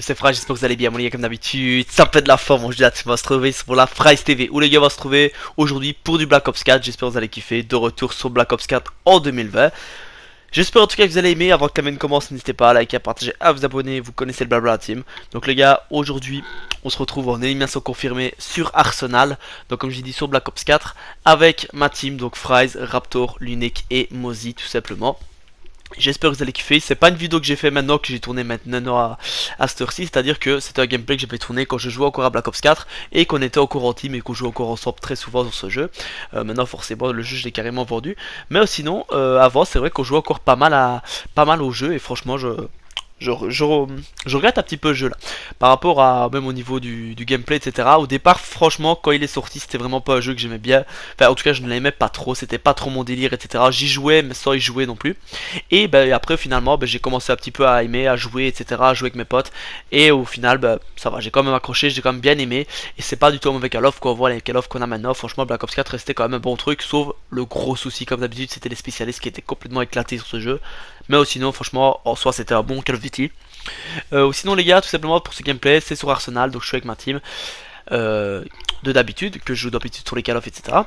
c'est Fry, j'espère que vous allez bien, mon les gars, comme d'habitude, ça me fait de la forme, mon jeu là, on va se trouver sur la Fry's TV, où les gars, on va se trouver aujourd'hui pour du Black Ops 4, j'espère que vous allez kiffer, de retour sur Black Ops 4 en 2020. J'espère en tout cas que vous allez aimer, avant que la main commence, n'hésitez pas à liker, à partager, à vous abonner, vous connaissez le blabla team. Donc les gars, aujourd'hui, on se retrouve en élimination confirmée sur Arsenal, donc comme j'ai dit sur Black Ops 4, avec ma team, donc Fry's, Raptor, Lunic et Mozy tout simplement. J'espère que vous allez kiffer, c'est pas une vidéo que j'ai fait maintenant, que j'ai tourné maintenant à cette heure-ci, c'est-à-dire que c'était un gameplay que j'avais tourné quand je jouais encore à Black Ops 4 et qu'on était encore en team et qu'on jouait encore ensemble très souvent sur ce jeu. Maintenant forcément le jeu je l'ai carrément vendu, mais sinon avant c'est vrai qu'on jouait encore pas mal au jeu et franchement je regrette un petit peu le jeu là par rapport à même au niveau du gameplay etc. Au départ franchement quand il est sorti c'était vraiment pas un jeu que j'aimais bien, enfin en tout cas je ne l'aimais pas trop, c'était pas trop mon délire etc. J'y jouais mais sans y jouer non plus. Et après finalement j'ai commencé un petit peu à aimer, à jouer etc, à jouer avec mes potes. Et au final ça va, j'ai quand même accroché, j'ai quand même bien aimé. Et c'est pas du tout un mauvais Call of quand on voit les Call of qu'on a maintenant. Franchement Black Ops 4 restait quand même un bon truc, sauf le gros souci comme d'habitude c'était les spécialistes qui étaient complètement éclatés sur ce jeu. Mais sinon franchement en soi c'était un bon Call of Duty. Sinon les gars tout simplement pour ce gameplay c'est sur Arsenal, donc je suis avec ma team de d'habitude, que je joue d'habitude sur les Call of etc.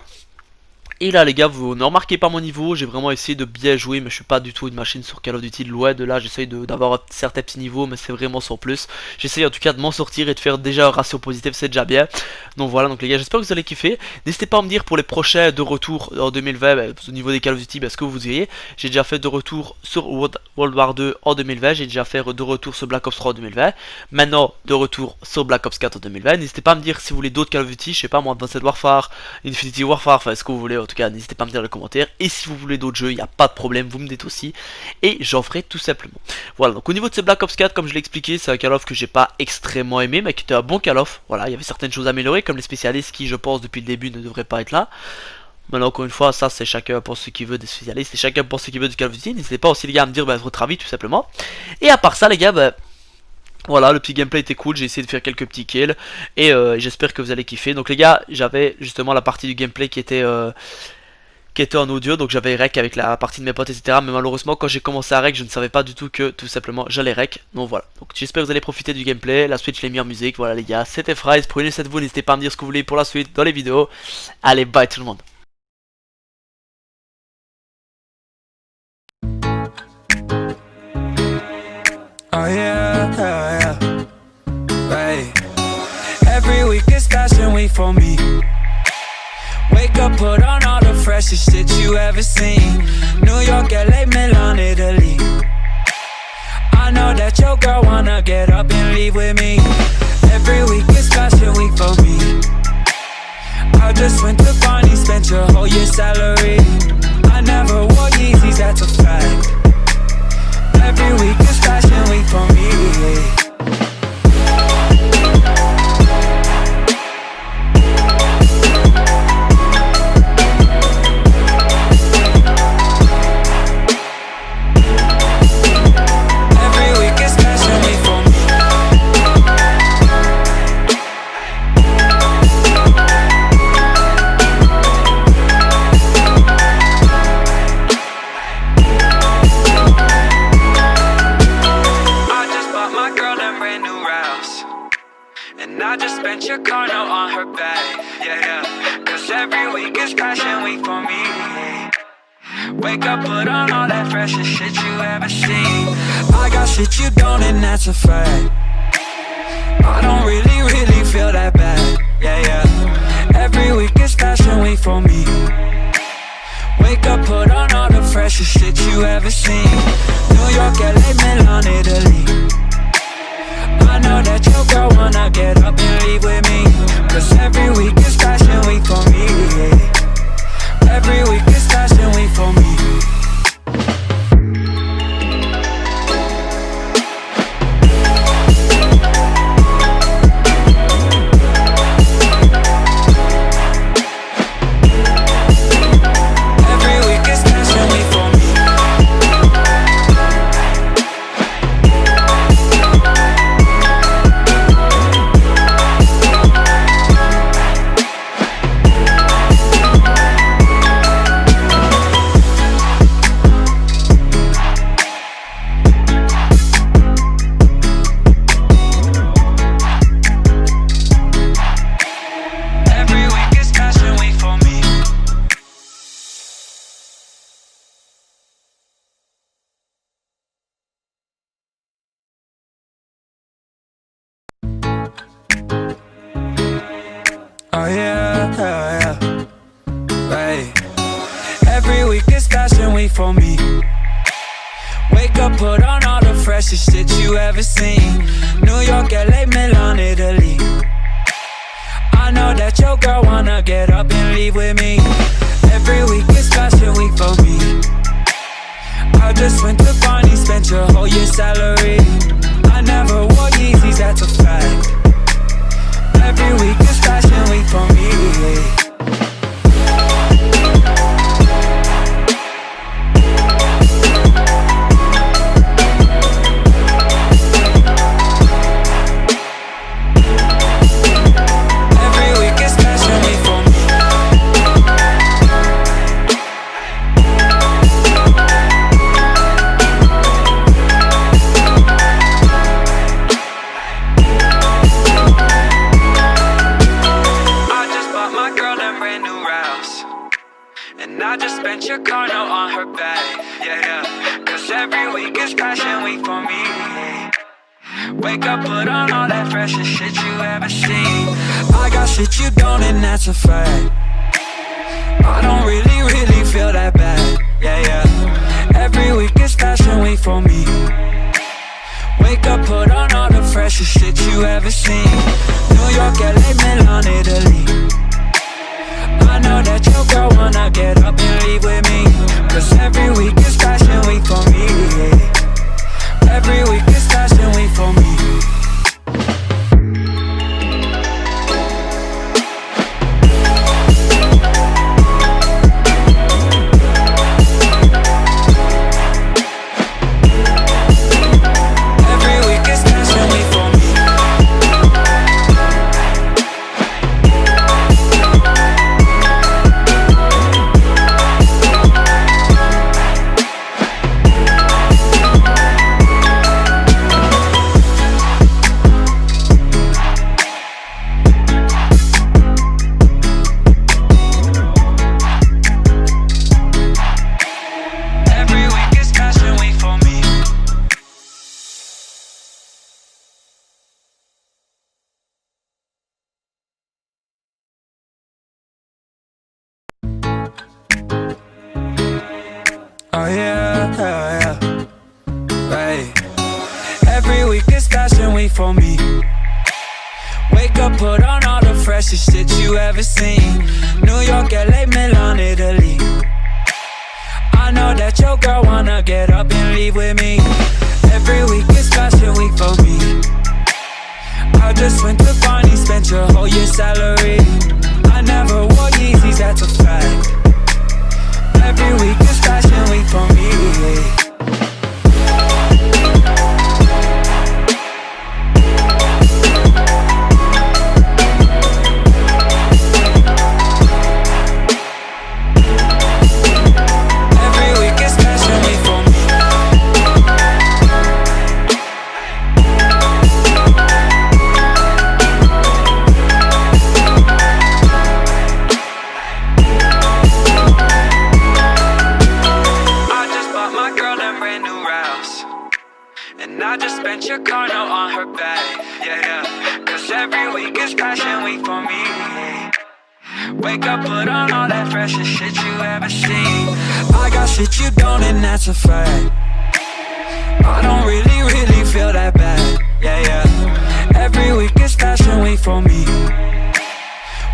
Et là les gars, vous ne remarquez pas mon niveau, j'ai vraiment essayé de bien jouer, mais je suis pas du tout une machine sur Call of Duty, loin de là, j'essaye d'avoir un certain petit niveau, mais c'est vraiment sans plus. J'essaye en tout cas de m'en sortir et de faire déjà un ratio positif, c'est déjà bien. Donc voilà, donc les gars, j'espère que vous allez kiffer. N'hésitez pas à me dire pour les prochains de retour en 2020, au niveau des Call of Duty, ce que vous diriez. J'ai déjà fait de retour sur World War 2 en 2020, j'ai déjà fait de retour sur Black Ops 3 en 2020. Maintenant, de retour sur Black Ops 4 en 2020. N'hésitez pas à me dire si vous voulez d'autres Call of Duty, je sais pas moi, Advanced Warfare, Infinity Warfare, enfin ce que vous voulez. En tout cas, n'hésitez pas à me dire dans les commentaires. Et si vous voulez d'autres jeux, il n'y a pas de problème, vous me dites aussi. Et j'en ferai tout simplement. Voilà, donc au niveau de ce Black Ops 4, comme je l'ai expliqué, c'est un Call of que j'ai pas extrêmement aimé, mais qui était un bon Call of. Voilà, il y avait certaines choses à améliorer, comme les spécialistes qui, je pense, depuis le début ne devraient pas être là. Maintenant, encore une fois, ça c'est chacun pense ce qu'il veut des spécialistes et chacun pense ce qu'il veut du Call of Duty. N'hésitez pas aussi, les gars, à me dire votre avis tout simplement. Et à part ça, les gars, voilà, le petit gameplay était cool, j'ai essayé de faire quelques petits kills et j'espère que vous allez kiffer. Donc les gars, j'avais justement la partie du gameplay qui était en audio, donc j'avais rec avec la partie de mes potes etc. Mais malheureusement quand j'ai commencé à rec, je ne savais pas du tout que tout simplement j'allais rec. Donc voilà, donc j'espère que vous allez profiter du gameplay. La suite je l'ai mis en musique, voilà les gars, c'était Fry's, prenez cette vous, n'hésitez pas à me dire ce que vous voulez pour la suite dans les vidéos. Allez, bye tout le monde. Oh yeah, yeah, right. Every week is fashion week for me. Wake up, put on all the freshest shit you ever seen. New York, LA, Milan, Italy. I know that your girl wanna get up and leave with me. Every week is fashion week for me. I just went to Barney, spent your whole year's salary. I never wore Yeezys, that's a fact. Every week is fashion week for me. And I just spent your car note on her bag, yeah, yeah. Cause every week is fashion week for me. Wake up, put on all that freshest shit you ever seen. I got shit you don't and that's a fact. I don't really feel that bad, yeah, yeah. Every week is fashion week for me. Wake up, put on all the freshest shit you ever seen. New York, LA, Milan, Italy. I know that your girl wanna get up and leave with me. Cause every week is fashion week for me. Every week is fashion week for me. week for me. Wake up, put on all the freshest shit you ever seen. New York, LA, Milan, Italy. I know that your girl wanna get up and leave with me. Every week is fashion week for me. I just went to Barney, spent your whole year's salary. I never wore Yeezys, that's a fact. Every week is fashion week for me. Wake up, put on all that freshest shit you ever seen. I got shit you don't, and that's a fact. I don't really feel that bad. Yeah. Every week is fashion week for me. Wake up, put on all the freshest shit you ever seen. New York, LA, Milan, Italy. I know that your girl wanna get up and leave with me. Cause every week is fashion week for me. Every week is fashion week for me. Oh yeah. Hey. Every week is fashion week for me. Wake up, put on all the freshest shit you ever seen. New York, LA, Milan, Italy. I know that your girl wanna get up and leave with me. Every week is fashion week for me. I just went to Barney, spent your whole year's salary. I never wore Yeezys, that's a fact. Every week is fashion week for me. Every week is fashion week for me. I just spent your car note on her back, yeah. Cause every week is fashion week for me. Wake up, put on all that freshest shit you ever seen. I got shit you don't, and that's a fact. I don't really feel that bad, yeah. Every week is fashion week for me.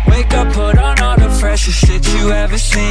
Wake up, put on all the freshest shit you ever seen.